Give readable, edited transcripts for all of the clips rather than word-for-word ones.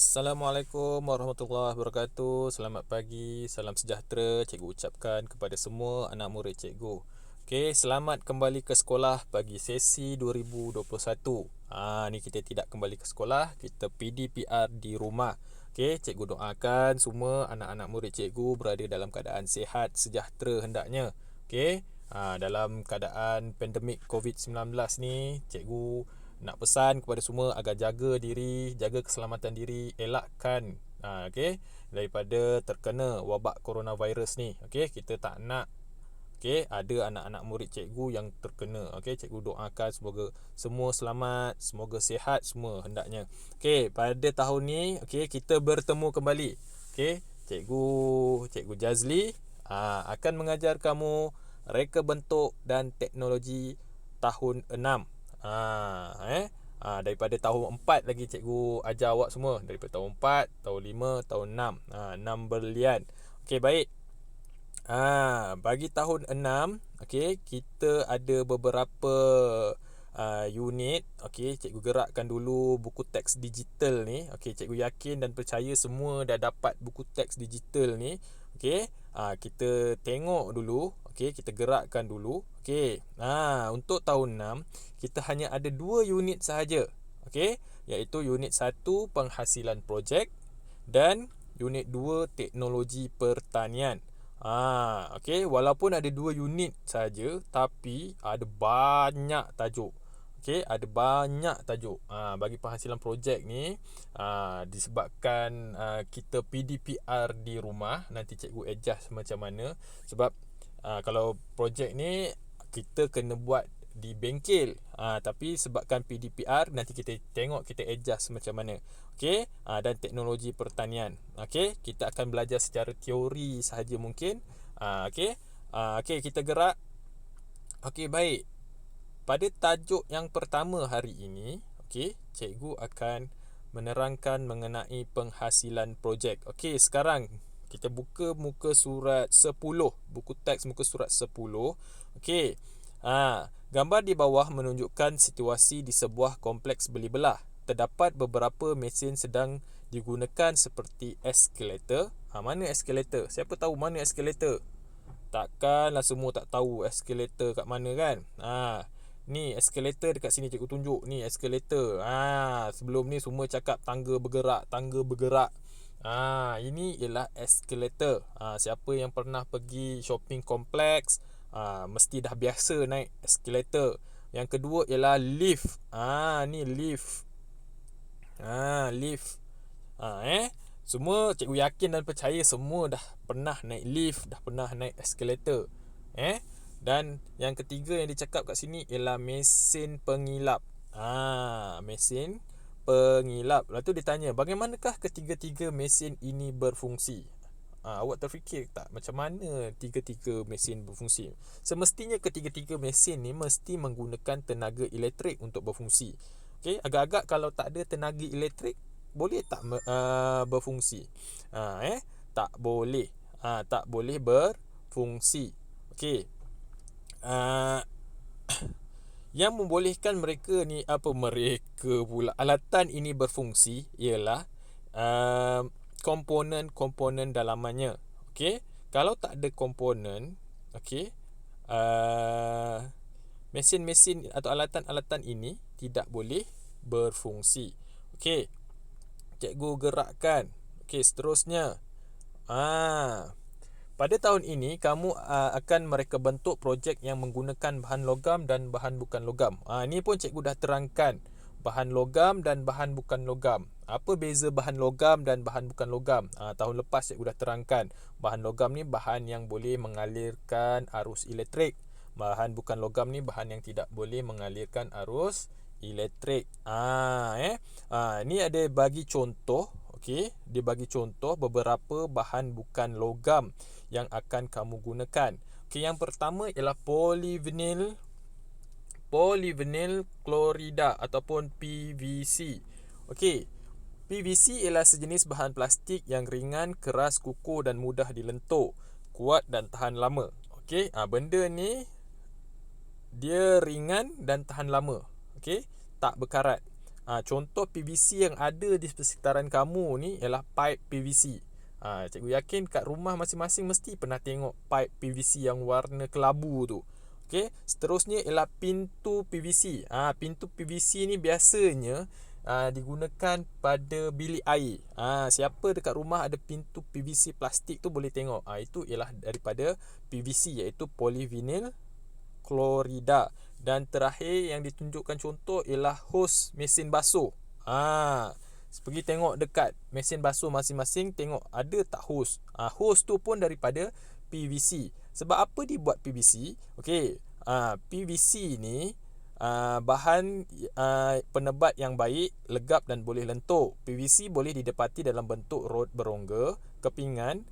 Assalamualaikum warahmatullahi wabarakatuh. Selamat pagi, salam sejahtera cikgu ucapkan kepada semua anak murid cikgu. Okey, selamat kembali ke sekolah bagi sesi 2021. Ni kita tidak kembali ke sekolah, kita PDPR di rumah. Okey, cikgu doakan semua anak-anak murid cikgu berada dalam keadaan sihat sejahtera hendaknya. Okey, dalam keadaan pandemik COVID-19 ni, cikgu nak pesan kepada semua agar jaga diri, jaga keselamatan diri, elakkan daripada terkena wabak coronavirus ni. Okey, kita tak nak ada anak-anak murid cikgu yang terkena. Okey, cikgu doakan semoga semua selamat, semoga sihat semua hendaknya. Okey, pada tahun ni kita bertemu kembali. Okey, cikgu Jazli akan mengajar kamu reka bentuk dan teknologi tahun 6. Daripada tahun 4 lagi cikgu ajar awak semua, daripada tahun 4, tahun 5, tahun 6. 6 berlian. Okey, baik. Bagi tahun 6, kita ada beberapa unit. Cikgu gerakkan dulu buku teks digital ni. Cikgu yakin dan percaya semua dah dapat buku teks digital ni. Kita tengok dulu. Kita gerakkan dulu. Untuk tahun 6, kita hanya ada 2 unit sahaja. Iaitu unit 1 penghasilan projek dan unit 2 teknologi pertanian. Walaupun ada 2 unit saja, tapi ada banyak tajuk. Ada banyak tajuk. Bagi penghasilan projek ni, disebabkan kita PDPR di rumah, nanti cikgu adjust macam mana. Sebab kalau projek ni kita kena buat di bengkel. Tapi sebabkan PDPR, nanti kita tengok, kita adjust macam mana. Dan teknologi pertanian. Kita akan belajar secara teori sahaja mungkin. Kita gerak. Baik. Pada tajuk yang pertama hari ini, cikgu akan menerangkan mengenai penghasilan projek. Sekarang kita buka muka surat 10, buku teks muka surat 10. Gambar di bawah menunjukkan situasi di sebuah kompleks beli belah. Terdapat beberapa mesin sedang digunakan seperti eskalator. Mana eskalator? Siapa tahu mana eskalator? Takkanlah semua tak tahu eskalator kat mana kan? Ni eskalator dekat sini cikgu tunjuk. Ni eskalator. Sebelum ni semua cakap tangga bergerak, tangga bergerak. Ini ialah eskalator. Siapa yang pernah pergi shopping kompleks, mesti dah biasa naik eskalator. Yang kedua ialah lift. Ni lift. Lift. Semua cikgu yakin dan percaya semua dah pernah naik lift, dah pernah naik eskalator. Dan yang ketiga yang dicakap kat sini ialah mesin pengilap. Mesin pengilap. Lepas tu dia tanya, bagaimanakah ketiga-tiga mesin ini berfungsi? Awak terfikir tak macam mana tiga-tiga mesin berfungsi? Semestinya ketiga-tiga mesin ni mesti menggunakan tenaga elektrik untuk berfungsi. Agak-agak kalau tak ada tenaga elektrik, boleh tak berfungsi? Tak boleh. Tak boleh berfungsi. Yang membolehkan mereka ni, alatan ini berfungsi ialah komponen-komponen dalamannya. Kalau tak ada komponen, mesin-mesin atau alatan-alatan ini tidak boleh berfungsi. Cikgu gerakkan. Seterusnya. Pada tahun ini kamu akan mereka bentuk projek yang menggunakan bahan logam dan bahan bukan logam. Ini pun cikgu dah terangkan. Bahan logam dan bahan bukan logam. Apa beza bahan logam dan bahan bukan logam? Tahun lepas cikgu dah terangkan. Bahan logam ni bahan yang boleh mengalirkan arus elektrik. Bahan bukan logam ni bahan yang tidak boleh mengalirkan arus elektrik. Ni ada bagi contoh. Dia bagi contoh beberapa bahan bukan logam yang akan kamu gunakan. Yang pertama ialah polyvinyl klorida ataupun PVC. PVC ialah sejenis bahan plastik yang ringan, keras, kukuh dan mudah dilentur, kuat dan tahan lama. Benda ni dia ringan dan tahan lama. Tak berkarat. Contoh PVC yang ada di sekitaran kamu ni ialah pipe PVC. Cikgu yakin kat rumah masing-masing mesti pernah tengok pipe PVC yang warna kelabu tu. Okey, seterusnya ialah pintu PVC. Pintu PVC ni biasanya digunakan pada bilik air. Siapa dekat rumah ada pintu PVC plastik tu boleh tengok. Itu ialah daripada PVC, iaitu polyvinyl klorida. Dan terakhir yang ditunjukkan contoh ialah hos mesin basuh. Pergi tengok dekat mesin basuh masing-masing, tengok ada tak hos. Hos tu pun daripada PVC. Sebab apa dibuat PVC? Okey, PVC ni bahan penebat yang baik, legap dan boleh lentur. PVC boleh didapati dalam bentuk rod berongga, kepingan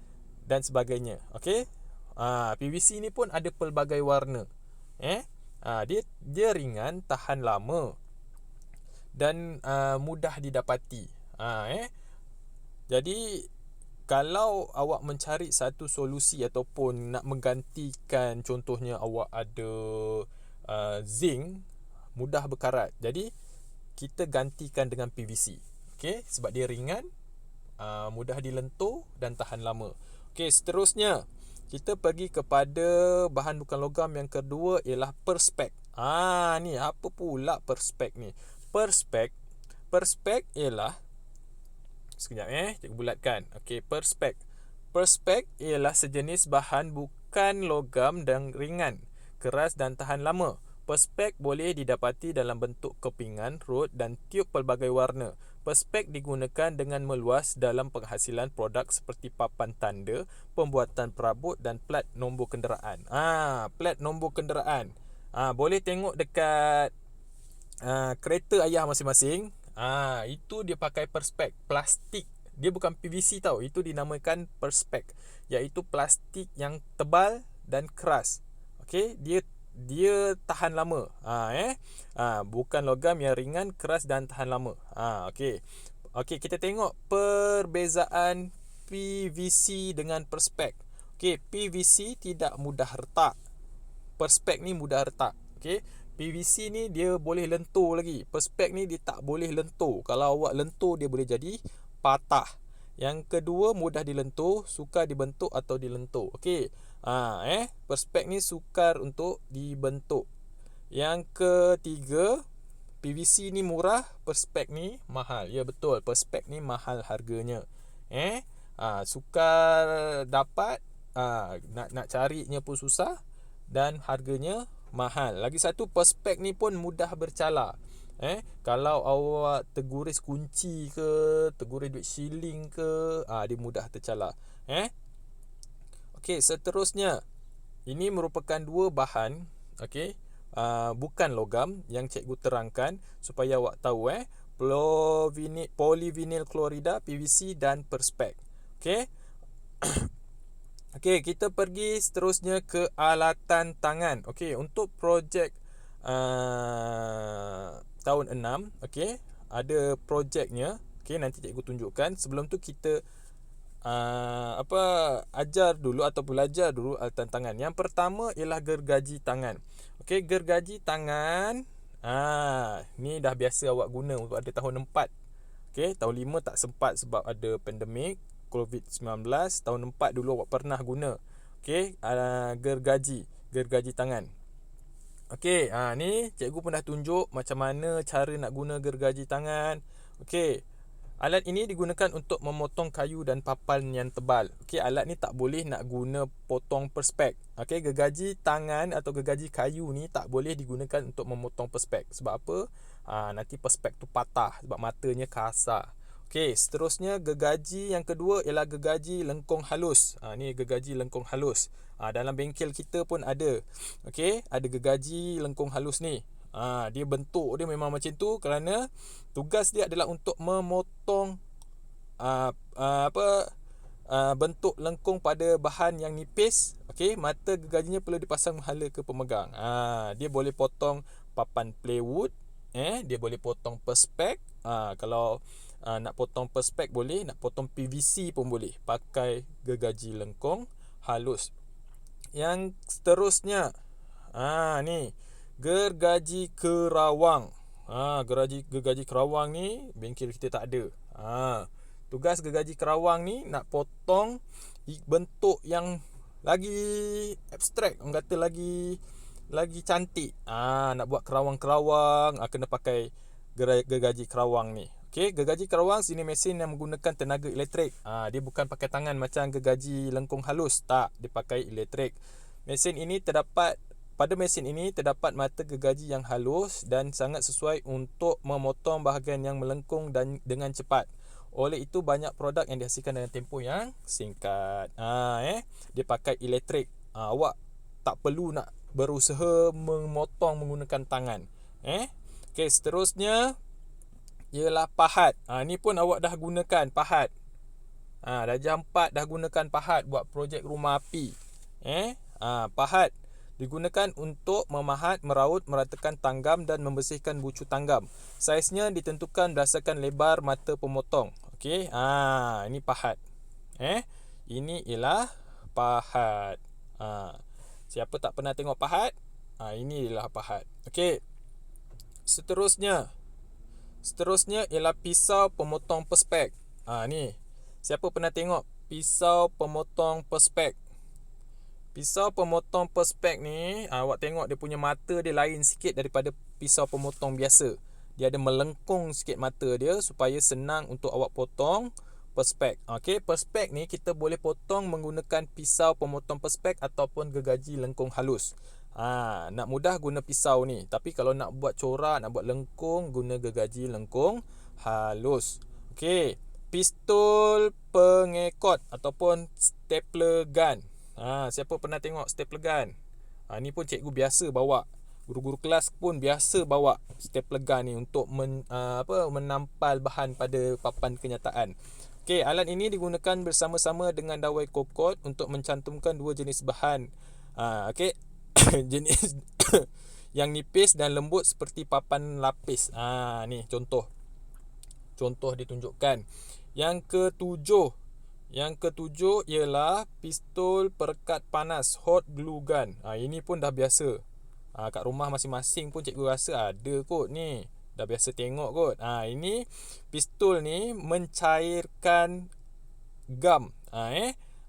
dan sebagainya. Okey, PVC ni pun ada pelbagai warna. Dia ringan, tahan lama dan mudah didapati. Jadi kalau awak mencari satu solusi ataupun nak menggantikan, contohnya awak ada zinc mudah berkarat, jadi kita gantikan dengan PVC. Okey, sebab dia ringan, mudah dilentur dan tahan lama. Okey, seterusnya kita pergi kepada bahan bukan logam yang kedua ialah Perspex. Ni apa pula Perspex ni? Perspex ialah, sekejap cikgu bulatkan. Okey, Perspex ialah sejenis bahan bukan logam dan ringan, keras dan tahan lama. Perspex boleh didapati dalam bentuk kepingan, rod dan tiub pelbagai warna. Perspex digunakan dengan meluas dalam penghasilan produk seperti papan tanda, pembuatan perabot dan plat nombor kenderaan. Plat nombor kenderaan. Boleh tengok dekat kereta ayah masing-masing. Itu dia pakai Perspex plastik. Dia bukan PVC tau. Itu dinamakan Perspex, iaitu plastik yang tebal dan keras. Okey, dia tahan lama. Bukan logam, yang ringan, keras dan tahan lama. Okey, kita tengok perbezaan PVC dengan Perspex. Okey, PVC tidak mudah retak. Perspex ni mudah retak. Okey, PVC ni dia boleh lentur lagi. Perspex ni dia tak boleh lentur. Kalau awak lentur, dia boleh jadi patah. Yang kedua, mudah dilentur, sukar dibentuk atau dilentur. Okey. Perspex ni sukar untuk dibentuk. Yang ketiga, PVC ni murah, Perspex ni mahal. Ya betul, Perspex ni mahal harganya. Sukar dapat, nak carinya pun susah dan harganya mahal. Lagi satu, Perspex ni pun mudah bercala. Kalau awak terguris kunci ke, terguris duit shilling ke, dia mudah tercala. Okey, seterusnya ini merupakan dua bahan, okey, bukan logam yang cikgu terangkan supaya awak tahu, polyvinyl klorida, PVC dan Perspex. Okey. Okey, kita pergi seterusnya ke alatan tangan. Okey, untuk projek tahun 6, okey, ada projeknya. Okey, nanti cikgu tunjukkan. Sebelum tu kita ajar dulu atau belajar dulu alatan tangan. Yang pertama ialah gergaji tangan. Okey, gergaji tangan ni dah biasa awak guna untuk ada tahun 4. Okey, tahun 5 tak sempat sebab ada pandemik COVID-19. Tahun 4 dulu awak pernah guna. Okey, gergaji tangan. Okey, ni cikgu pun dah tunjuk macam mana cara nak guna gergaji tangan. Okey, alat ini digunakan untuk memotong kayu dan papan yang tebal. Okey, alat ni tak boleh nak guna potong Perspex. Okey, gergaji tangan atau gergaji kayu ni tak boleh digunakan untuk memotong Perspex. Sebab apa? Nanti Perspex tu patah sebab matanya kasar. Okey, seterusnya gergaji yang kedua ialah gergaji lengkung halus. Ni gergaji lengkung halus. Dalam bengkel kita pun ada. Okey, ada gergaji lengkung halus ni. Dia bentuk dia memang macam tu kerana tugas dia adalah untuk memotong bentuk lengkung pada bahan yang nipis. Okey, mata gergajinya perlu dipasang menghala ke pemegang. Dia boleh potong papan plywood, dia boleh potong Perspex. Kalau nak potong Perspex boleh, nak potong PVC pun boleh pakai gergaji lengkung halus. Yang seterusnya ni gergaji kerawang. Gergaji kerawang ni bengkel kita tak ada. Tugas gergaji kerawang ni nak potong bentuk yang lagi abstrak, orang kata lagi cantik. Nak buat kerawang-kerawang, kena pakai gergaji kerawang ni. Okey, gergaji kerawang sini mesin yang menggunakan tenaga elektrik. Dia bukan pakai tangan macam gergaji lengkung halus, tak, dia pakai elektrik. Pada mesin ini terdapat mata gergaji yang halus dan sangat sesuai untuk memotong bahagian yang melengkung dan dengan cepat. Oleh itu banyak produk yang dihasilkan dalam tempoh yang singkat. Dia pakai elektrik. Awak tak perlu nak berusaha memotong menggunakan tangan. Okey, seterusnya ialah pahat. Ni pun awak dah gunakan pahat. Darjah 4 dah gunakan pahat buat projek rumah api. Pahat digunakan untuk memahat, meraut, meratakan tanggam dan membersihkan bucu tanggam. Saiznya ditentukan berdasarkan lebar mata pemotong. Okey, ini pahat. Ini ialah pahat. Siapa tak pernah tengok pahat? Ini ialah pahat. Okey. Seterusnya ialah pisau pemotong perspek. Ni. Siapa pernah tengok pisau pemotong perspek? Pisau pemotong perspek ni, awak tengok dia punya mata dia lain sikit daripada pisau pemotong biasa. Dia ada melengkung sikit mata dia supaya senang untuk awak potong perspek. Okey, perspek ni kita boleh potong menggunakan pisau pemotong perspek ataupun gergaji lengkung halus. Nak mudah guna pisau ni. Tapi kalau nak buat corak, nak buat lengkung, guna gergaji lengkung halus. Okey, pistol pengekot ataupun stapler gun. Siapa pernah tengok stapler gun? Ni pun cikgu biasa bawa. Guru-guru kelas pun biasa bawa stapler gun ni untuk menampal bahan pada papan kenyataan. Okey, alat ini digunakan bersama-sama dengan dawai kokot untuk mencantumkan dua jenis bahan. Okey. Jenis yang nipis dan lembut seperti papan lapis. Ni contoh ditunjukkan. Yang ketujuh ialah pistol perekat panas, hot glue gun. Ini pun dah biasa. Kat rumah masing-masing pun cikgu rasa ada kot ni. Dah biasa tengok kot. Ini pistol ni mencairkan gam.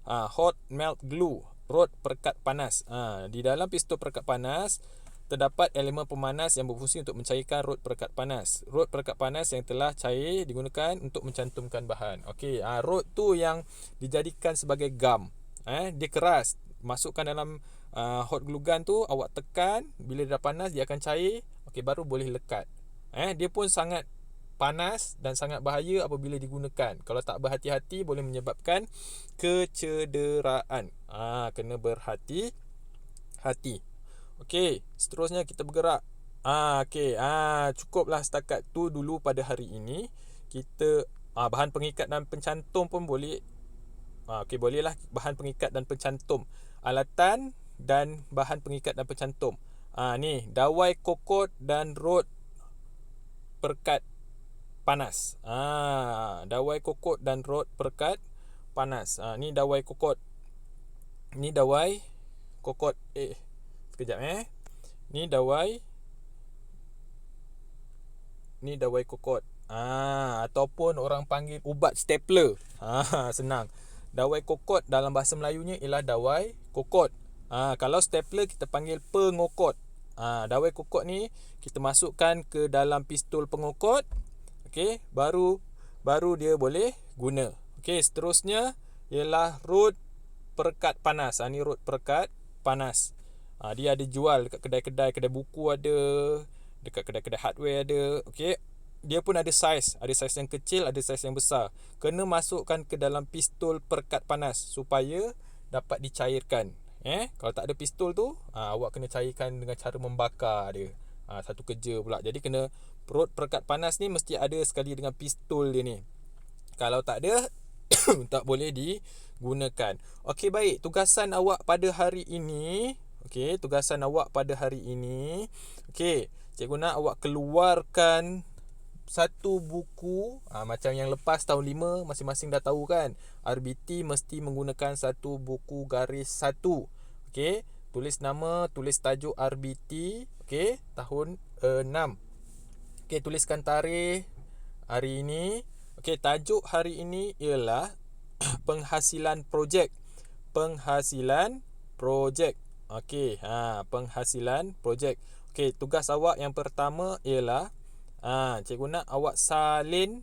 Hot melt glue, rod perekat panas. Di dalam pistol perekat panas terdapat elemen pemanas yang berfungsi untuk mencairkan rod perekat panas. Rod perekat panas yang telah cair digunakan untuk mencantumkan bahan. Okey, rod tu yang dijadikan sebagai gam. Dia keras. Masukkan dalam hot glue gun tu, awak tekan, bila dah panas dia akan cair. Okey, baru boleh lekat. Dia pun sangat panas dan sangat bahaya apabila digunakan. Kalau tak berhati-hati boleh menyebabkan kecederaan. Kena berhati-hati. Okey, seterusnya kita bergerak. Okey, cukuplah setakat tu dulu pada hari ini. Kita bahan pengikat dan pencantum pun boleh. Okey, bolehlah bahan pengikat dan pencantum. Alatan dan bahan pengikat dan pencantum. Ni dawai kokot dan rod perekat panas. Dawai kokot dan rod perekat panas. Ni dawai kokot. Ni dawai kokot. Sekejap Ni dawai kokot. Ataupun orang panggil ubat stapler. Senang. Dawai kokot dalam bahasa Melayunya ialah dawai kokot. Kalau stapler kita panggil pengokot. Dawai kokot ni kita masukkan ke dalam pistol pengokot. Okey, baru dia boleh guna. Okey, seterusnya ialah rod perekat panas. Ni rod perekat panas. Dia ada jual dekat kedai buku ada, dekat kedai-kedai hardware ada. Okey. Dia pun ada saiz yang kecil, ada saiz yang besar. Kena masukkan ke dalam pistol perekat panas supaya dapat dicairkan. Kalau tak ada pistol tu, awak kena cairkan dengan cara membakar dia. Satu kerja pula. Jadi kena rod perekat panas ni mesti ada sekali dengan pistol dia ni. Kalau tak ada tak boleh digunakan. Okey, baik. Tugasan awak pada hari ini. Cikgu nak awak keluarkan satu buku. Macam yang lepas tahun 5 masing-masing dah tahu kan. RBT mesti menggunakan satu buku garis 1. Okey, tulis nama, tulis tajuk RBT. Okey, tahun 6. Okey, tuliskan tarikh hari ini. Okey, tajuk hari ini ialah penghasilan projek. Penghasilan projek. Okey, penghasilan projek. Okey, tugas awak yang pertama ialah cikgu nak awak salin.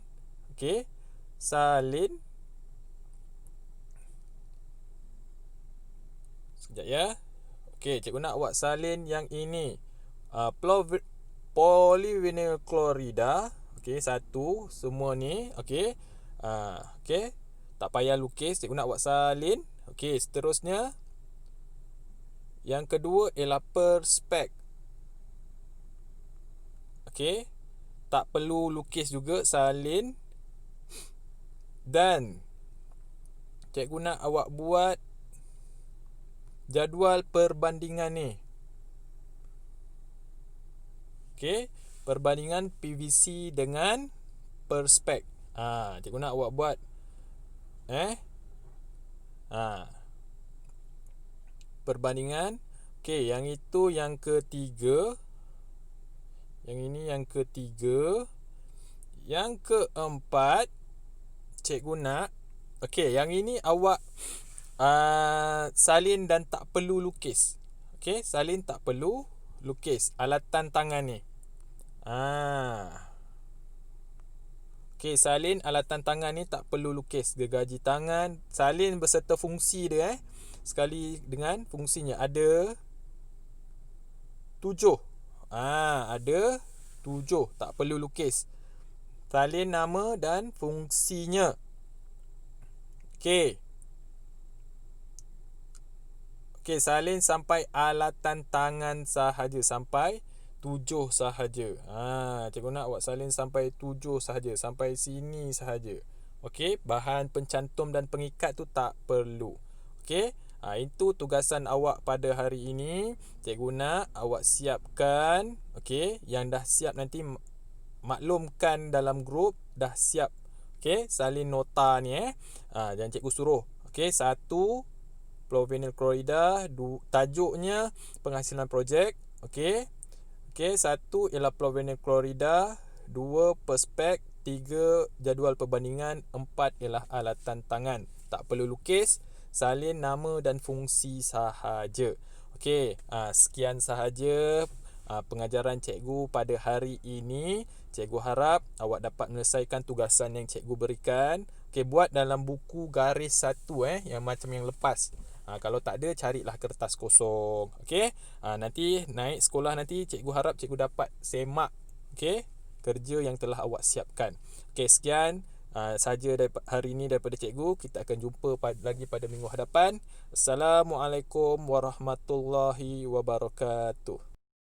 Okey, salin. Sekejap ya. Okey, cikgu nak awak salin yang ini. Polyvinyl chlorida. Okey, satu semua ni. Okey. Okey. Tak payah lukis, cikgu nak awak salin. Okey, seterusnya yang kedua ialah perspek. Okey. Tak perlu lukis juga, salin. Dan cikgu nak awak buat jadual perbandingan ni. Okey, perbandingan PVC dengan perspek. Cikgu nak awak buat perbandingan. Okey, yang itu yang ketiga. Yang ini yang ketiga. Yang keempat, cikgu nak, okey, yang ini awak salin dan tak perlu lukis. Okey, salin tak perlu lukis alatan tangan ni. Okey, salin alatan tangan ni tak perlu lukis. Gergaji tangan, salin beserta fungsi dia sekali dengan fungsinya. Ada 7. Ada 7, tak perlu lukis. Salin nama dan fungsinya. Okey. Okey, salin sampai alatan tangan sahaja, sampai 7 sahaja. Cikgu nak awak salin sampai 7 sahaja, sampai sini sahaja. Okey, bahan pencantum dan pengikat tu tak perlu. Okey, itu tugasan awak pada hari ini. Cikgu nak awak siapkan. Okey, yang dah siap nanti maklumkan dalam grup dah siap. Okey, salin nota ni dan cikgu suruh. Okey, 1 polyvinyl chlorida, tajuknya penghasilan projek. Okey. Okey, 1 ialah polyvinyl chlorida, 2 perspek, 3 jadual perbandingan, 4 ialah alatan tangan. Tak perlu lukis, salin nama dan fungsi sahaja. Okey, sekian sahaja pengajaran cikgu pada hari ini. Cikgu harap awak dapat menyelesaikan tugasan yang cikgu berikan. Okey, buat dalam buku garis 1 yang macam yang lepas. Kalau tak ada, carilah kertas kosong. Okey, nanti naik sekolah nanti cikgu harap cikgu dapat semak kerja yang telah awak siapkan. Okey, sekian saja hari ini daripada cikgu. Kita akan jumpa lagi pada minggu hadapan. Assalamualaikum warahmatullahi wabarakatuh.